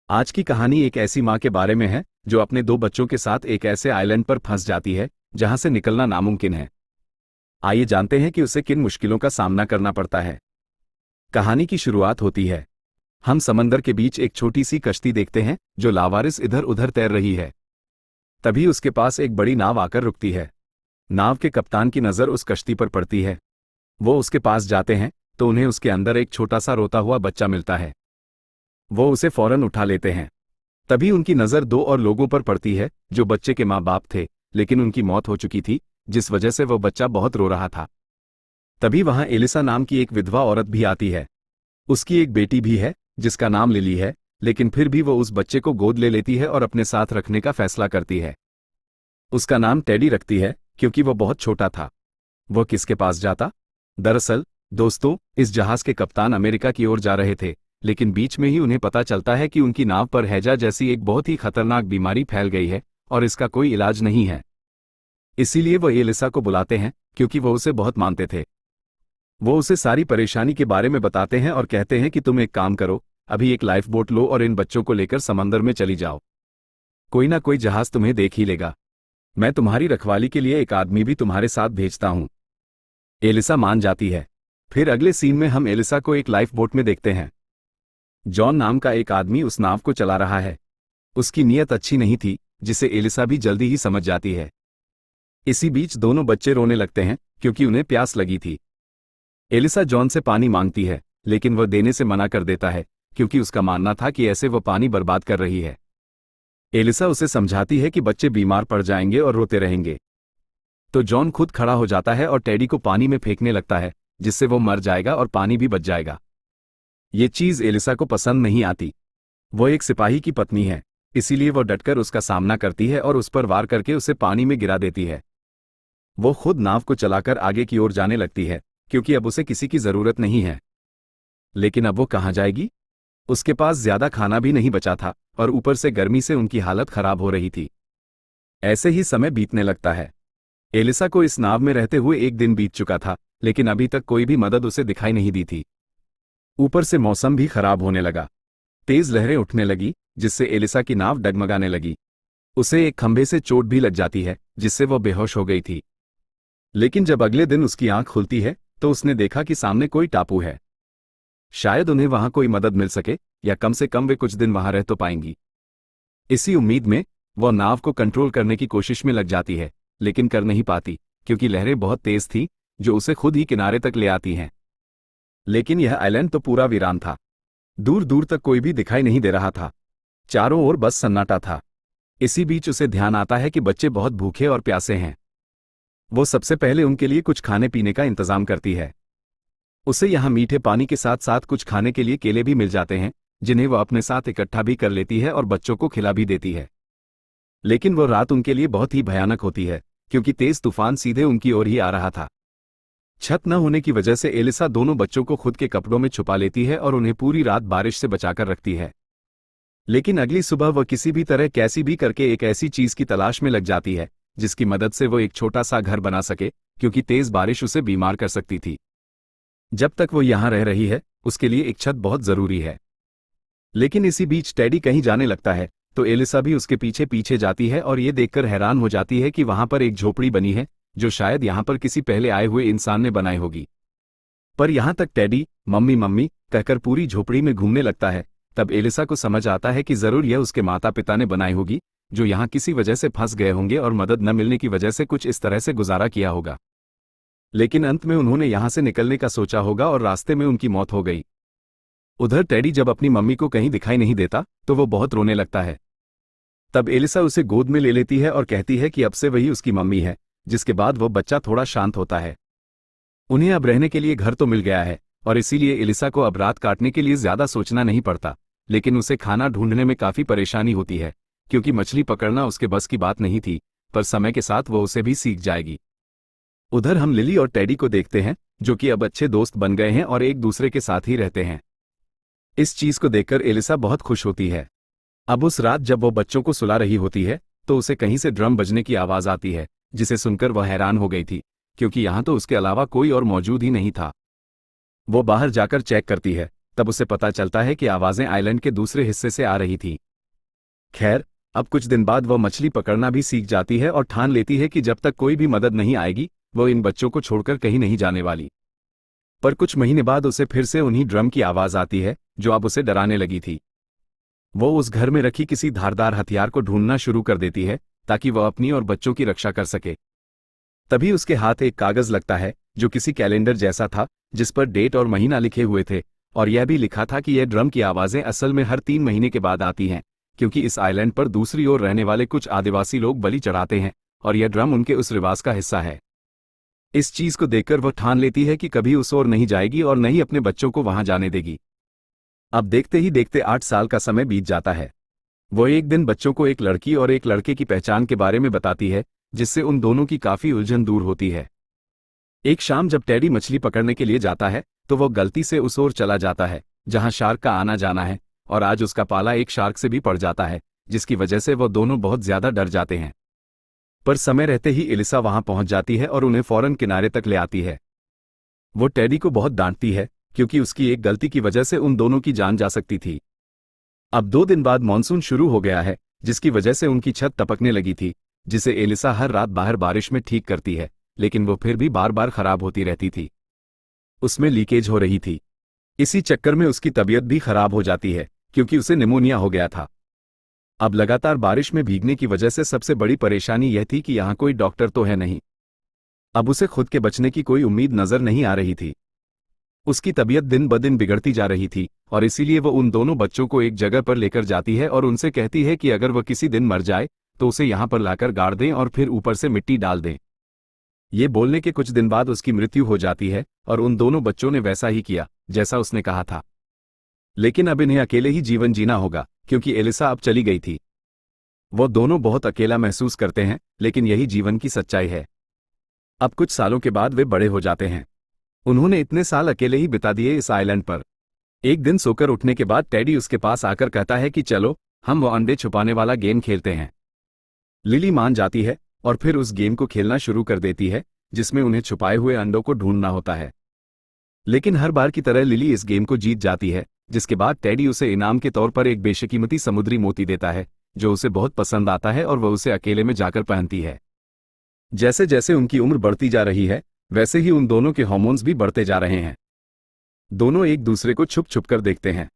आज की कहानी एक ऐसी माँ के बारे में है जो अपने दो बच्चों के साथ एक ऐसे आइलैंड पर फंस जाती है जहां से निकलना नामुमकिन है। आइए जानते हैं कि उसे किन मुश्किलों का सामना करना पड़ता है। कहानी की शुरुआत होती है। हम समंदर के बीच एक छोटी सी कश्ती देखते हैं जो लावारिस इधर उधर तैर रही है। तभी उसके पास एक बड़ी नाव आकर रुकती है। नाव के कप्तान की नज़र उस कश्ती पर पड़ती है। वो उसके पास जाते हैं तो उन्हें उसके अंदर एक छोटा सा रोता हुआ बच्चा मिलता है। वो उसे फौरन उठा लेते हैं। तभी उनकी नज़र दो और लोगों पर पड़ती है जो बच्चे के माँ बाप थे, लेकिन उनकी मौत हो चुकी थी, जिस वजह से वो बच्चा बहुत रो रहा था। तभी वहां एलिसा नाम की एक विधवा औरत भी आती है। उसकी एक बेटी भी है जिसका नाम लिली है, लेकिन फिर भी वो उस बच्चे को गोद ले लेती है और अपने साथ रखने का फैसला करती है। उसका नाम टेडी रखती है क्योंकि वो बहुत छोटा था। वो किसके पास जाता? दरअसल दोस्तों, इस जहाज के कप्तान अमेरिका की ओर जा रहे थे, लेकिन बीच में ही उन्हें पता चलता है कि उनकी नाव पर हैजा जैसी एक बहुत ही खतरनाक बीमारी फैल गई है और इसका कोई इलाज नहीं है। इसीलिए वो एलिसा को बुलाते हैं क्योंकि वो उसे बहुत मानते थे। वो उसे सारी परेशानी के बारे में बताते हैं और कहते हैं कि तुम एक काम करो, अभी एक लाइफ बोट लो और इन बच्चों को लेकर समंदर में चली जाओ। कोई ना कोई जहाज तुम्हें देख ही लेगा। मैं तुम्हारी रखवाली के लिए एक आदमी भी तुम्हारे साथ भेजता हूं। एलिसा मान जाती है। फिर अगले सीन में हम एलिसा को एक लाइफ बोट में देखते हैं। जॉन नाम का एक आदमी उस नाव को चला रहा है। उसकी नीयत अच्छी नहीं थी, जिसे एलिसा भी जल्दी ही समझ जाती है। इसी बीच दोनों बच्चे रोने लगते हैं क्योंकि उन्हें प्यास लगी थी। एलिसा जॉन से पानी मांगती है, लेकिन वह देने से मना कर देता है क्योंकि उसका मानना था कि ऐसे वह पानी बर्बाद कर रही है। एलिसा उसे समझाती है कि बच्चे बीमार पड़ जाएंगे और रोते रहेंगे। तो जॉन खुद खड़ा हो जाता है और टेडी को पानी में फेंकने लगता है, जिससे वो मर जाएगा और पानी भी बच जाएगा। ये चीज एलिसा को पसंद नहीं आती। वो एक सिपाही की पत्नी है, इसीलिए वो डटकर उसका सामना करती है और उस पर वार करके उसे पानी में गिरा देती है। वो खुद नाव को चलाकर आगे की ओर जाने लगती है क्योंकि अब उसे किसी की जरूरत नहीं है। लेकिन अब वो कहाँ जाएगी? उसके पास ज्यादा खाना भी नहीं बचा था और ऊपर से गर्मी से उनकी हालत खराब हो रही थी। ऐसे ही समय बीतने लगता है। एलिसा को इस नाव में रहते हुए एक दिन बीत चुका था, लेकिन अभी तक कोई भी मदद उसे दिखाई नहीं दी थी। ऊपर से मौसम भी खराब होने लगा। तेज लहरें उठने लगी, जिससे एलिसा की नाव डगमगाने लगी। उसे एक खंभे से चोट भी लग जाती है, जिससे वह बेहोश हो गई थी। लेकिन जब अगले दिन उसकी आंख खुलती है तो उसने देखा कि सामने कोई टापू है। शायद उन्हें वहां कोई मदद मिल सके, या कम से कम वे कुछ दिन वहां रह तो पाएंगी। इसी उम्मीद में वह नाव को कंट्रोल करने की कोशिश में लग जाती है, लेकिन कर नहीं पाती क्योंकि लहरें बहुत तेज थीं जो उसे खुद ही किनारे तक ले आती हैं। लेकिन यह आइलैंड तो पूरा वीरान था। दूर दूर तक कोई भी दिखाई नहीं दे रहा था। चारों ओर बस सन्नाटा था। इसी बीच उसे ध्यान आता है कि बच्चे बहुत भूखे और प्यासे हैं। वो सबसे पहले उनके लिए कुछ खाने पीने का इंतजाम करती है। उसे यहाँ मीठे पानी के साथ साथ कुछ खाने के लिए केले भी मिल जाते हैं, जिन्हें वह अपने साथ इकट्ठा भी कर लेती है और बच्चों को खिला भी देती है। लेकिन वो रात उनके लिए बहुत ही भयानक होती है क्योंकि तेज तूफान सीधे उनकी ओर ही आ रहा था। छत न होने की वजह से एलिसा दोनों बच्चों को खुद के कपड़ों में छुपा लेती है और उन्हें पूरी रात बारिश से बचाकर रखती है। लेकिन अगली सुबह वह किसी भी तरह कैसी भी करके एक ऐसी चीज की तलाश में लग जाती है जिसकी मदद से वो एक छोटा सा घर बना सके, क्योंकि तेज बारिश उसे बीमार कर सकती थी। जब तक वो यहाँ रह रही है उसके लिए एक छत बहुत जरूरी है। लेकिन इसी बीच टेडी कहीं जाने लगता है तो एलिसा भी उसके पीछे पीछे जाती है और ये देखकर हैरान हो जाती है कि वहां पर एक झोपड़ी बनी है जो शायद यहाँ पर किसी पहले आए हुए इंसान ने बनाई होगी। पर यहाँ तक टेडी मम्मी मम्मी कहकर पूरी झोपड़ी में घूमने लगता है। तब एलिसा को समझ आता है कि जरूर यह उसके माता पिता ने बनाई होगी, जो यहाँ किसी वजह से फंस गए होंगे और मदद न मिलने की वजह से कुछ इस तरह से गुजारा किया होगा। लेकिन अंत में उन्होंने यहाँ से निकलने का सोचा होगा और रास्ते में उनकी मौत हो गई। उधर टेडी जब अपनी मम्मी को कहीं दिखाई नहीं देता तो वो बहुत रोने लगता है। तब एलिसा उसे गोद में ले लेती है और कहती है कि अब से वही उसकी मम्मी है, जिसके बाद वो बच्चा थोड़ा शांत होता है। उन्हें अब रहने के लिए घर तो मिल गया है और इसीलिए एलिसा को अब रात काटने के लिए ज्यादा सोचना नहीं पड़ता। लेकिन उसे खाना ढूंढने में काफी परेशानी होती है क्योंकि मछली पकड़ना उसके बस की बात नहीं थी, पर समय के साथ वो उसे भी सीख जाएगी। उधर हम लिली और टेडी को देखते हैं जो कि अब अच्छे दोस्त बन गए हैं और एक दूसरे के साथ ही रहते हैं। इस चीज को देखकर एलिसा बहुत खुश होती है। अब उस रात जब वो बच्चों को सुला रही होती है तो उसे कहीं से ड्रम बजने की आवाज आती है, जिसे सुनकर वह हैरान हो गई थी क्योंकि यहाँ तो उसके अलावा कोई और मौजूद ही नहीं था। वो बाहर जाकर चेक करती है तब उसे पता चलता है कि आवाज़ें आइलैंड के दूसरे हिस्से से आ रही थीं। खैर, अब कुछ दिन बाद वह मछली पकड़ना भी सीख जाती है और ठान लेती है कि जब तक कोई भी मदद नहीं आएगी वो इन बच्चों को छोड़कर कहीं नहीं जाने वाली। पर कुछ महीने बाद उसे फिर से उन्हीं ड्रम की आवाज़ आती है जो अब उसे डराने लगी थी। वो उस घर में रखी किसी धारदार हथियार को ढूंढना शुरू कर देती है ताकि वह अपनी और बच्चों की रक्षा कर सके। तभी उसके हाथ एक कागज लगता है जो किसी कैलेंडर जैसा था, जिस पर डेट और महीना लिखे हुए थे, और यह भी लिखा था कि यह ड्रम की आवाज़ें असल में हर 3 महीने के बाद आती हैं, क्योंकि इस आइलैंड पर दूसरी ओर रहने वाले कुछ आदिवासी लोग बलि चढ़ाते हैं और यह ड्रम उनके उस रिवाज का हिस्सा है। इस चीज को देखकर वह ठान लेती है कि कभी उस ओर नहीं जाएगी और न ही अपने बच्चों को वहां जाने देगी। अब देखते ही देखते 8 साल का समय बीत जाता है। वो एक दिन बच्चों को एक लड़की और एक लड़के की पहचान के बारे में बताती है, जिससे उन दोनों की काफी उलझन दूर होती है। एक शाम जब टेडी मछली पकड़ने के लिए जाता है तो वह गलती से उस ओर चला जाता है जहां शार्क का आना जाना है, और आज उसका पाला एक शार्क से भी पड़ जाता है, जिसकी वजह से वो दोनों बहुत ज्यादा डर जाते हैं। पर समय रहते ही एलिसा वहां पहुंच जाती है और उन्हें फौरन किनारे तक ले आती है। वो टेडी को बहुत डांटती है क्योंकि उसकी एक गलती की वजह से उन दोनों की जान जा सकती थी। अब 2 दिन बाद मॉनसून शुरू हो गया है, जिसकी वजह से उनकी छत टपकने लगी थी, जिसे एलिसा हर रात बाहर बारिश में ठीक करती है, लेकिन वो फिर भी बार बार खराब होती रहती थी। उसमें लीकेज हो रही थी। इसी चक्कर में उसकी तबीयत भी खराब हो जाती है क्योंकि उसे निमोनिया हो गया था। अब लगातार बारिश में भीगने की वजह से सबसे बड़ी परेशानी यह थी कि यहाँ कोई डॉक्टर तो है नहीं। अब उसे खुद के बचने की कोई उम्मीद नजर नहीं आ रही थी। उसकी तबीयत दिन ब दिन बिगड़ती जा रही थी और इसीलिए वो उन दोनों बच्चों को एक जगह पर लेकर जाती है और उनसे कहती है कि अगर वह किसी दिन मर जाए तो उसे यहाँ पर लाकर गाड़ दें और फिर ऊपर से मिट्टी डाल दें। ये बोलने के कुछ दिन बाद उसकी मृत्यु हो जाती है और उन दोनों बच्चों ने वैसा ही किया जैसा उसने कहा था। लेकिन अब इन्हें अकेले ही जीवन जीना होगा क्योंकि एलिसा अब चली गई थी। वो दोनों बहुत अकेला महसूस करते हैं, लेकिन यही जीवन की सच्चाई है। अब कुछ सालों के बाद वे बड़े हो जाते हैं। उन्होंने इतने साल अकेले ही बिता दिए इस आइलैंड पर। एक दिन सोकर उठने के बाद टेडी उसके पास आकर कहता है कि चलो हम वो अंडे छुपाने वाला गेम खेलते हैं। लिली मान जाती है और फिर उस गेम को खेलना शुरू कर देती है जिसमें उन्हें छुपाए हुए अंडों को ढूंढना होता है। लेकिन हर बार की तरह लिली इस गेम को जीत जाती है, जिसके बाद टेडी उसे इनाम के तौर पर एक बेशकीमती समुद्री मोती देता है जो उसे बहुत पसंद आता है और वह उसे अकेले में जाकर पहनती है। जैसे जैसे उनकी उम्र बढ़ती जा रही है वैसे ही उन दोनों के हार्मोन्स भी बढ़ते जा रहे हैं। दोनों एक दूसरे को छुप छुप कर देखते हैं।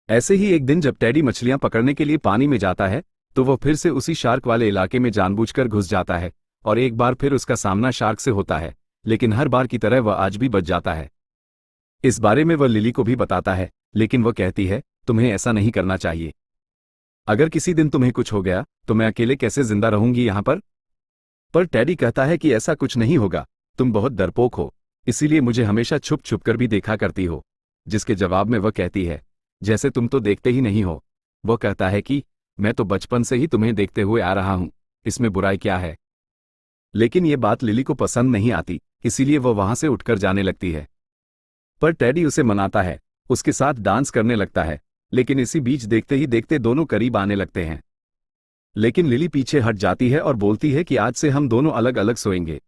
ऐसे ही एक दिन जब टेडी मछलियां पकड़ने के लिए पानी में जाता है तो वह फिर से उसी शार्क वाले इलाके में जानबूझकर घुस जाता है और एक बार फिर उसका सामना शार्क से होता है, लेकिन हर बार की तरह वह आज भी बच जाता है। इस बारे में वह लिली को भी बताता है, लेकिन वह कहती है तुम्हें ऐसा नहीं करना चाहिए। अगर किसी दिन तुम्हें कुछ हो गया तो मैं अकेले कैसे जिंदा रहूंगी यहाँ पर? टेडी कहता है कि ऐसा कुछ नहीं होगा, तुम बहुत डरपोक हो, इसीलिए मुझे हमेशा छुप छुप कर भी देखा करती हो। जिसके जवाब में वह कहती है जैसे तुम तो देखते ही नहीं हो। वह कहता है कि मैं तो बचपन से ही तुम्हें देखते हुए आ रहा हूं, इसमें बुराई क्या है? लेकिन यह बात लिली को पसंद नहीं आती, इसीलिए वह वहां से उठकर जाने लगती है। पर टेडी उसे मनाता है, उसके साथ डांस करने लगता है, लेकिन इसी बीच देखते ही देखते दोनों करीब आने लगते हैं। लेकिन लिली पीछे हट जाती है और बोलती है कि आज से हम दोनों अलग अलग सोएंगे।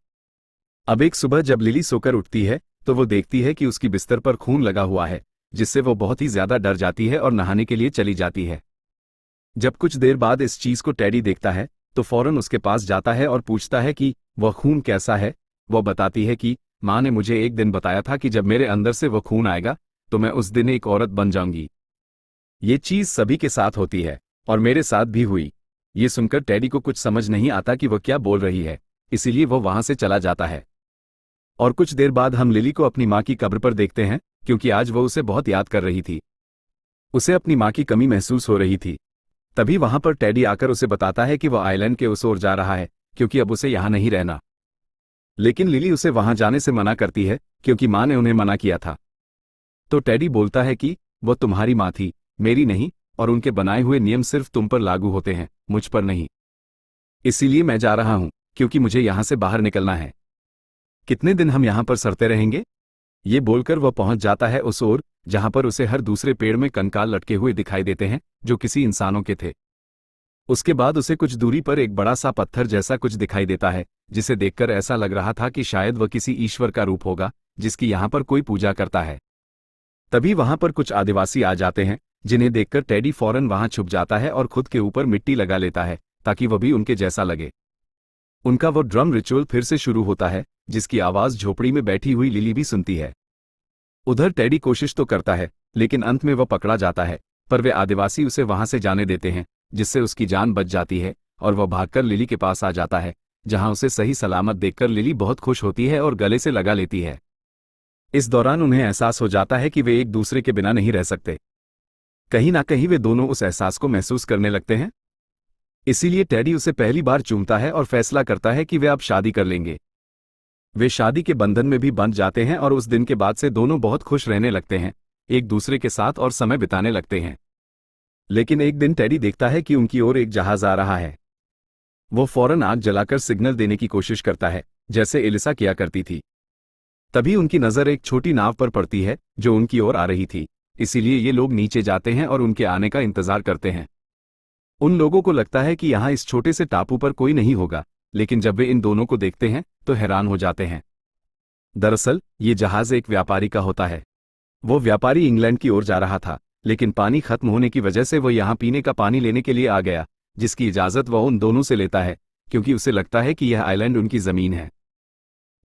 अब एक सुबह जब लिली सोकर उठती है तो वो देखती है कि उसकी बिस्तर पर खून लगा हुआ है, जिससे वो बहुत ही ज्यादा डर जाती है और नहाने के लिए चली जाती है। जब कुछ देर बाद इस चीज को टेडी देखता है तो फौरन उसके पास जाता है और पूछता है कि वह खून कैसा है। वह बताती है कि माँ ने मुझे एक दिन बताया था कि जब मेरे अंदर से वह खून आएगा तो मैं उस दिन एक औरत बन जाऊंगी। ये चीज सभी के साथ होती है और मेरे साथ भी हुई। ये सुनकर टेडी को कुछ समझ नहीं आता कि वह क्या बोल रही है, इसीलिए वह वहां से चला जाता है। और कुछ देर बाद हम लिली को अपनी माँ की कब्र पर देखते हैं, क्योंकि आज वह उसे बहुत याद कर रही थी। उसे अपनी माँ की कमी महसूस हो रही थी। तभी वहां पर टेडी आकर उसे बताता है कि वह आइलैंड के उस ओर जा रहा है क्योंकि अब उसे यहां नहीं रहना। लेकिन लिली उसे वहां जाने से मना करती है क्योंकि माँ ने उन्हें मना किया था। तो टेडी बोलता है कि वह तुम्हारी माँ थी, मेरी नहीं, और उनके बनाए हुए नियम सिर्फ तुम पर लागू होते हैं, मुझ पर नहीं। इसीलिए मैं जा रहा हूं क्योंकि मुझे यहां से बाहर निकलना है। कितने दिन हम यहां पर सड़ते रहेंगे? ये बोलकर वह पहुंच जाता है उस ओर जहां पर उसे हर दूसरे पेड़ में कंकाल लटके हुए दिखाई देते हैं जो किसी इंसानों के थे। उसके बाद उसे कुछ दूरी पर एक बड़ा सा पत्थर जैसा कुछ दिखाई देता है, जिसे देखकर ऐसा लग रहा था कि शायद वह किसी ईश्वर का रूप होगा जिसकी यहां पर कोई पूजा करता है। तभी वहां पर कुछ आदिवासी आ जाते हैं, जिन्हें देखकर टेडी फौरन वहां छुप जाता है और खुद के ऊपर मिट्टी लगा लेता है ताकि वह भी उनके जैसा लगे। उनका वो ड्रम रिचुअल फिर से शुरू होता है, जिसकी आवाज झोपड़ी में बैठी हुई लिली भी सुनती है। उधर टेडी कोशिश तो करता है, लेकिन अंत में वह पकड़ा जाता है, पर वे आदिवासी उसे वहां से जाने देते हैं, जिससे उसकी जान बच जाती है और वह भागकर लिली के पास आ जाता है, जहां उसे सही सलामत देखकर लिली बहुत खुश होती है और गले से लगा लेती है। इस दौरान उन्हें एहसास हो जाता है कि वे एक दूसरे के बिना नहीं रह सकते। कहीं ना कहीं वे दोनों उस एहसास को महसूस करने लगते हैं। इसीलिए टेडी उसे पहली बार चूमता है और फैसला करता है कि वे अब शादी कर लेंगे। वे शादी के बंधन में भी बंध जाते हैं और उस दिन के बाद से दोनों बहुत खुश रहने लगते हैं, एक दूसरे के साथ और समय बिताने लगते हैं। लेकिन एक दिन टेडी देखता है कि उनकी ओर एक जहाज आ रहा है। वो फौरन आग जलाकर सिग्नल देने की कोशिश करता है, जैसे एलिसा किया करती थी। तभी उनकी नज़र एक छोटी नाव पर पड़ती है जो उनकी ओर आ रही थी, इसीलिए ये लोग नीचे जाते हैं और उनके आने का इंतजार करते हैं। उन लोगों को लगता है कि यहाँ इस छोटे से टापू पर कोई नहीं होगा, लेकिन जब वे इन दोनों को देखते हैं तो हैरान हो जाते हैं। दरअसल ये जहाज एक व्यापारी का होता है। वो व्यापारी इंग्लैंड की ओर जा रहा था, लेकिन पानी खत्म होने की वजह से वो यहाँ पीने का पानी लेने के लिए आ गया, जिसकी इजाज़त वह उन दोनों से लेता है, क्योंकि उसे लगता है कि यह आइलैंड उनकी ज़मीन है।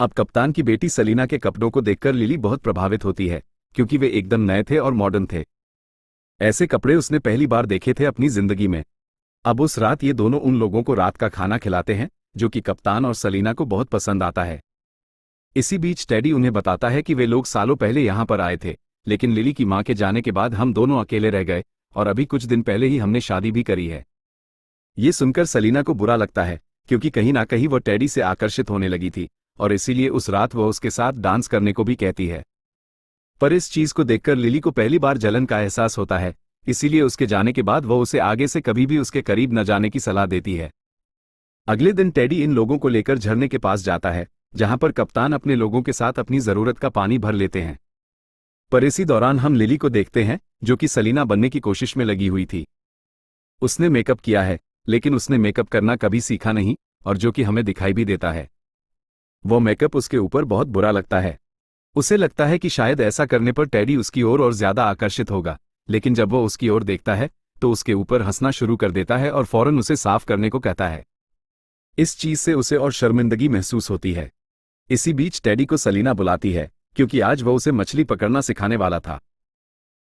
अब कप्तान की बेटी सलीना के कपड़ों को देखकर लिली बहुत प्रभावित होती है, क्योंकि वे एकदम नए थे और मॉडर्न थे। ऐसे कपड़े उसने पहली बार देखे थे अपनी जिंदगी में। अब उस रात ये दोनों उन लोगों को रात का खाना खिलाते हैं, जो कि कप्तान और सलीना को बहुत पसंद आता है। इसी बीच टेडी उन्हें बताता है कि वे लोग सालों पहले यहाँ पर आए थे, लेकिन लिली की माँ के जाने के बाद हम दोनों अकेले रह गए और अभी कुछ दिन पहले ही हमने शादी भी करी है। ये सुनकर सलीना को बुरा लगता है, क्योंकि कहीं ना कहीं वह टेडी से आकर्षित होने लगी थी और इसीलिए उस रात वह उसके साथ डांस करने को भी कहती है। पर इस चीज को देखकर लिली को पहली बार जलन का एहसास होता है, इसीलिए उसके जाने के बाद वह उसे आगे से कभी भी उसके करीब न जाने की सलाह देती है। अगले दिन टेडी इन लोगों को लेकर झरने के पास जाता है, जहां पर कप्तान अपने लोगों के साथ अपनी जरूरत का पानी भर लेते हैं। पर इसी दौरान हम लिली को देखते हैं, जो कि सलीना बनने की कोशिश में लगी हुई थी। उसने मेकअप किया है, लेकिन उसने मेकअप करना कभी सीखा नहीं, और जो कि हमें दिखाई भी देता है। वो मेकअप उसके ऊपर बहुत बुरा लगता है। उसे लगता है कि शायद ऐसा करने पर टेडी उसकी ओर और ज्यादा आकर्षित होगा, लेकिन जब वो उसकी ओर देखता है तो उसके ऊपर हंसना शुरू कर देता है और फौरन उसे साफ करने को कहता है। इस चीज से उसे और शर्मिंदगी महसूस होती है। इसी बीच टेडी को सलीना बुलाती है, क्योंकि आज वह उसे मछली पकड़ना सिखाने वाला था।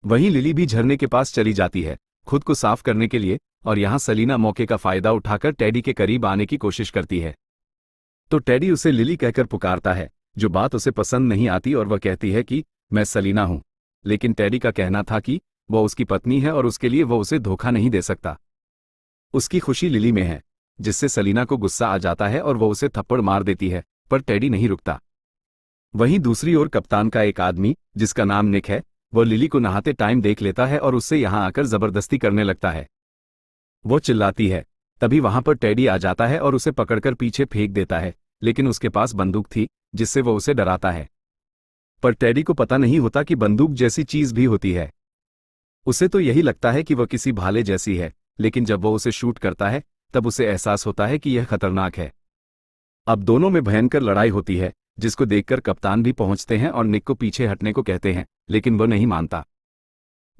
वहीं लिली भी झरने के पास चली जाती है खुद को साफ करने के लिए, और यहाँ सलीना मौके का फायदा उठाकर टेडी के करीब आने की कोशिश करती है। तो टेडी उसे लिली कहकर पुकारता है, जो बात उसे पसंद नहीं आती, और वह कहती है कि मैं सलीना हूं। लेकिन टेडी का कहना था कि वह उसकी पत्नी है और उसके लिए वह उसे धोखा नहीं दे सकता। उसकी खुशी लिली में है, जिससे सलीना को गुस्सा आ जाता है और वह उसे थप्पड़ मार देती है, पर टेडी नहीं रुकता। वहीं दूसरी ओर कप्तान का एक आदमी, जिसका नाम निक है, वह लिली को नहाते टाइम देख लेता है और उससे यहां आकर जबरदस्ती करने लगता है। वो चिल्लाती है, तभी वहां पर टेडी आ जाता है और उसे पकड़कर पीछे फेंक देता है, लेकिन उसके पास बंदूक थी, जिससे वो उसे डराता है। पर टेडी को पता नहीं होता कि बंदूक जैसी चीज भी होती है। उसे तो यही लगता है कि वह किसी भाले जैसी है, लेकिन जब वो उसे शूट करता है तब उसे एहसास होता है कि यह खतरनाक है। अब दोनों में भयंकर लड़ाई होती है, जिसको देखकर कप्तान भी पहुंचते हैं और निक को पीछे हटने को कहते हैं, लेकिन वह नहीं मानता।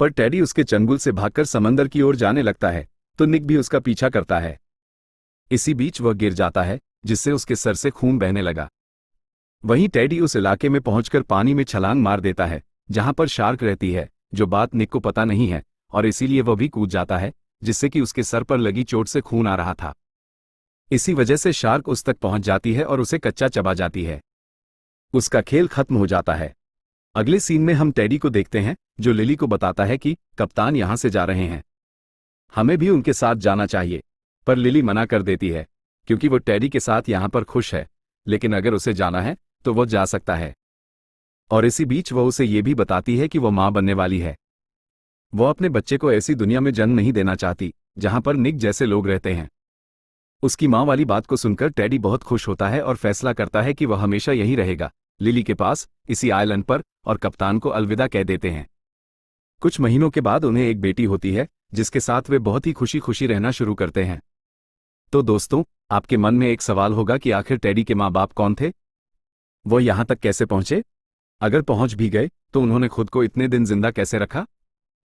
पर टेडी उसके चंगुल से भागकर समंदर की ओर जाने लगता है, तो निक भी उसका पीछा करता है। इसी बीच वह गिर जाता है, जिससे उसके सर से खून बहने लगा। वहीं टेडी उस इलाके में पहुंचकर पानी में छलांग मार देता है, जहां पर शार्क रहती है, जो बात निक को पता नहीं है, और इसीलिए वह भी कूद जाता है, जिससे कि उसके सर पर लगी चोट से खून आ रहा था। इसी वजह से शार्क उस तक पहुंच जाती है और उसे कच्चा चबा जाती है। उसका खेल खत्म हो जाता है। अगले सीन में हम टेडी को देखते हैं, जो लिली को बताता है कि कप्तान यहां से जा रहे हैं, हमें भी उनके साथ जाना चाहिए। पर लिली मना कर देती है, क्योंकि वो टेडी के साथ यहां पर खुश है, लेकिन अगर उसे जाना है तो वह जा सकता है। और इसी बीच वह उसे ये भी बताती है कि वह मां बनने वाली है। वह अपने बच्चे को ऐसी दुनिया में जन्म नहीं देना चाहती जहां पर निक जैसे लोग रहते हैं। उसकी मां वाली बात को सुनकर टेडी बहुत खुश होता है और फैसला करता है कि वह हमेशा यहीं रहेगा, लिली के पास, इसी आइलैंड पर, और कप्तान को अलविदा कह देते हैं। कुछ महीनों के बाद उन्हें एक बेटी होती है, जिसके साथ वे बहुत ही खुशी खुशी रहना शुरू करते हैं। तो दोस्तों, आपके मन में एक सवाल होगा कि आखिर टेडी के माँ बाप कौन थे? वो यहां तक कैसे पहुंचे? अगर पहुंच भी गए तो उन्होंने खुद को इतने दिन जिंदा कैसे रखा?